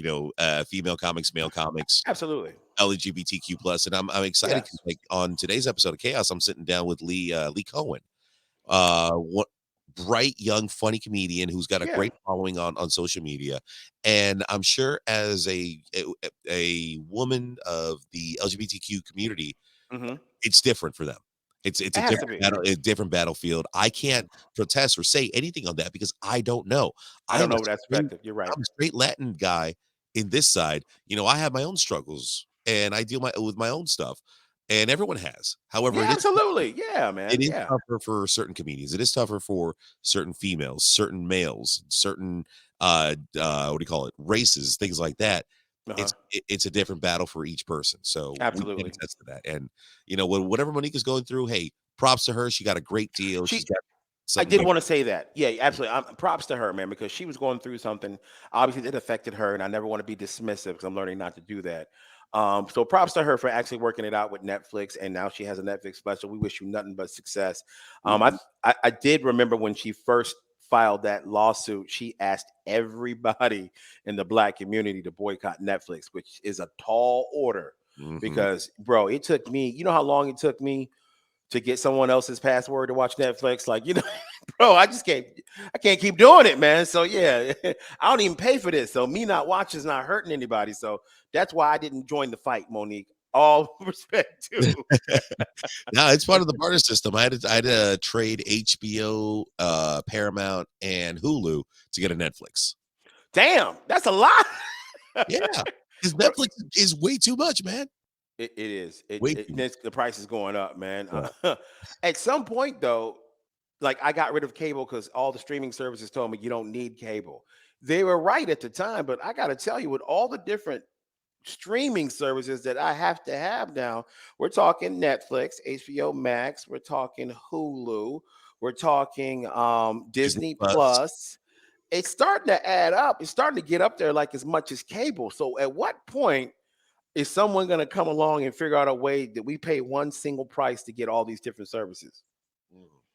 Speaker 2: female comics, male comics,
Speaker 1: Absolutely.
Speaker 2: LGBTQ plus, and I'm excited 'cause,
Speaker 1: Yes.
Speaker 2: like, on today's episode of Chaos, I'm sitting down with Lee Cohen, what bright, young, funny comedian who's got a
Speaker 1: Yeah.
Speaker 2: great following on social media, and I'm sure as a woman of the LGBTQ community,
Speaker 1: Hmm.
Speaker 2: it's different for them. It's
Speaker 1: It
Speaker 2: a
Speaker 1: has
Speaker 2: different
Speaker 1: to be.
Speaker 2: battle, a different battlefield. I can't protest or say anything on that because I don't know.
Speaker 1: I
Speaker 2: I
Speaker 1: don't
Speaker 2: am a
Speaker 1: know that
Speaker 2: straight
Speaker 1: perspective. You're right.
Speaker 2: I'm a straight Latin guy in this side. I have my own struggles and I deal with my own stuff, and everyone has. However,
Speaker 1: Yeah, absolutely. Yeah, man.
Speaker 2: it is
Speaker 1: Yeah.
Speaker 2: tougher for certain comedians. It is tougher for certain females, certain males, certain what do you call it? Races, things like that.
Speaker 1: Uh-huh.
Speaker 2: It's a different battle for each person. So we can
Speaker 1: Absolutely.
Speaker 2: attest to that. And whatever Monique is going through, hey, props to her. She got a great deal. She's
Speaker 1: She
Speaker 2: got
Speaker 1: I
Speaker 2: something
Speaker 1: did
Speaker 2: going.
Speaker 1: want to say that. Yeah, absolutely. Props to her, man, because she was going through something. Obviously, it affected her, and I never want to be dismissive because I'm learning not to do that. So props to her for actually working it out with Netflix, and now she has a Netflix special. We wish you nothing but success.
Speaker 2: Mhm.
Speaker 1: I did remember when she first filed that lawsuit, she asked everybody in the black community to boycott Netflix, which is a tall order
Speaker 2: Mhm.
Speaker 1: because, bro, it took me. You know how long it took me to get someone else's password to watch Netflix. Like, bro, I can't keep doing it, man. So yeah, I don't even pay for this. So me not watching is not hurting anybody. So that's why I didn't join the fight, Monique. All respect to.
Speaker 2: No, it's part of the barter system. I had to trade HBO, Paramount, and Hulu to get a Netflix.
Speaker 1: Damn, that's a lot.
Speaker 2: Yeah, because
Speaker 1: What
Speaker 2: Netflix is way too much, man.
Speaker 1: it is.
Speaker 2: Way too much.
Speaker 1: The price is going up, man.
Speaker 2: Yeah.
Speaker 1: At some point though, like I got rid of cable because all the streaming services told me you don't need cable. They were right at the time, but I got to tell you, with all the different streaming services that I have to have now, we're talking Netflix, HBO Max, we're talking Hulu, we're talking
Speaker 2: Disney
Speaker 1: Disney
Speaker 2: Plus.
Speaker 1: Plus. It's starting to add up. It's starting to get up there like as much as cable. So at what point is someone going to come along and figure out a way that we pay one single price to get all these different services?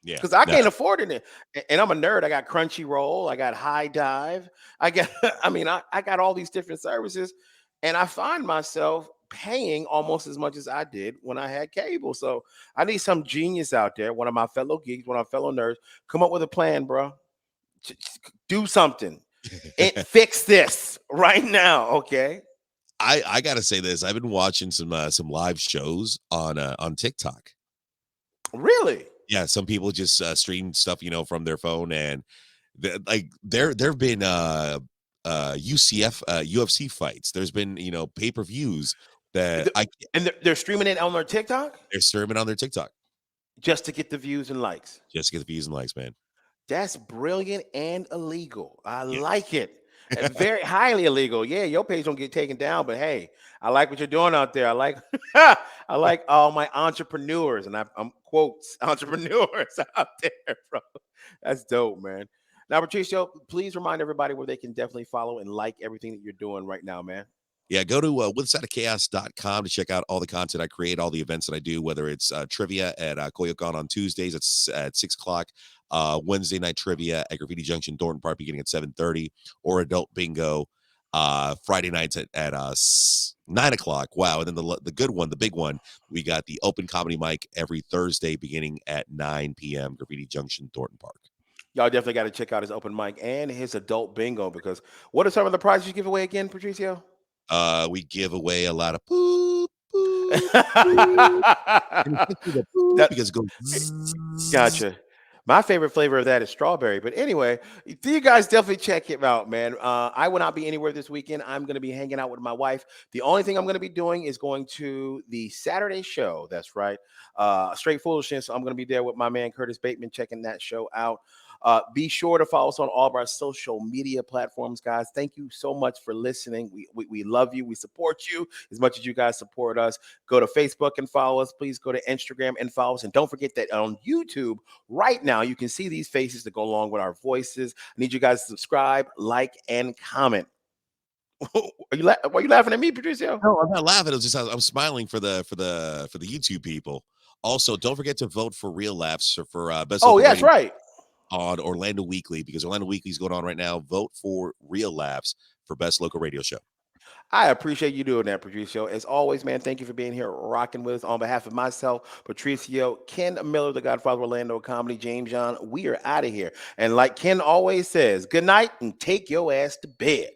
Speaker 2: Yeah.
Speaker 1: Because I
Speaker 2: No.
Speaker 1: can't afford it. And I'm a nerd. I got Crunchyroll, I got High Dive, I got, I got all these different services, and I find myself paying almost as much as I did when I had cable. So I need some genius out there, one of my fellow geeks, one of my fellow nerds, come up with a plan, bro. Do something and fix this right now. Okay.
Speaker 2: I gotta say this. I've been watching some live shows on TikTok.
Speaker 1: Really?
Speaker 2: Yeah, some people just stream stuff, from their phone, and there've been UCF UFC fights. There's been pay-per-views that
Speaker 1: The- And they're streaming it on their TikTok
Speaker 2: they're streaming on their TikTok
Speaker 1: just to get the views and likes.
Speaker 2: just to get the views and likes, man.
Speaker 1: That's brilliant and illegal. I
Speaker 2: Yeah.
Speaker 1: like it. Very highly illegal. Yeah, your page don't get taken down, but hey, I like what you're doing out there. I like I like all my entrepreneurs, and I'm quotes entrepreneurs out there, bro. That's dope, man. Now, Patricio, please remind everybody where they can definitely follow and like everything that you're doing right now, man.
Speaker 2: Yeah, go to withsideofchaos.com to check out all the content I create, all the events that I do, whether it's trivia at Koyokon on Tuesdays at 6 o'clock, Wednesday night trivia at Graffiti Junction, Thornton Park, beginning at 7:30, or adult bingo Friday nights at 9 o'clock. Wow. And then the good one, the big one, we got the open comedy mic every Thursday beginning at 9 p.m. Graffiti Junction, Thornton Park.
Speaker 1: Y'all definitely got to check out his open mic and his adult bingo, because what are some of the prizes you give away again, Patricio?
Speaker 2: We give away a lot of poop, poop, poop. And the poop because it goes zzz.
Speaker 1: Gotcha. My favorite flavor of that is strawberry. But anyway, you guys definitely check him out, man. I will not be anywhere this weekend. I'm going to be hanging out with my wife. The only thing I'm going to be doing is going to the Saturday show. That's right. Straight Foolishness. I'm going to be there with my man Curtis Bateman, checking that show out. Be sure to follow us on all of our social media platforms, guys. Thank you so much for listening. We love you. We support you as much as you guys support us. Go to Facebook and follow us. Please go to Instagram and follow us. And don't forget that on YouTube right now, you can see these faces that go along with our voices. I need you guys to subscribe, like, and comment. Why are you laughing at me, Patricio?
Speaker 2: No, I'm not laughing. It was just I'm smiling for the YouTube people. Also, don't forget to vote for Real Laughs or for best.
Speaker 1: Oh, yeah, that's right.
Speaker 2: On Orlando Weekly, because Orlando Weekly is going on right now. Vote for Real Laughs for best local radio show.
Speaker 1: I appreciate you doing that, Patricio. As always, man, thank you for being here, rocking with us. On behalf of myself, Patricio, Ken Miller, the Godfather of Orlando Comedy, James John, we are out of here. And like Ken always says, good night and take your ass to bed.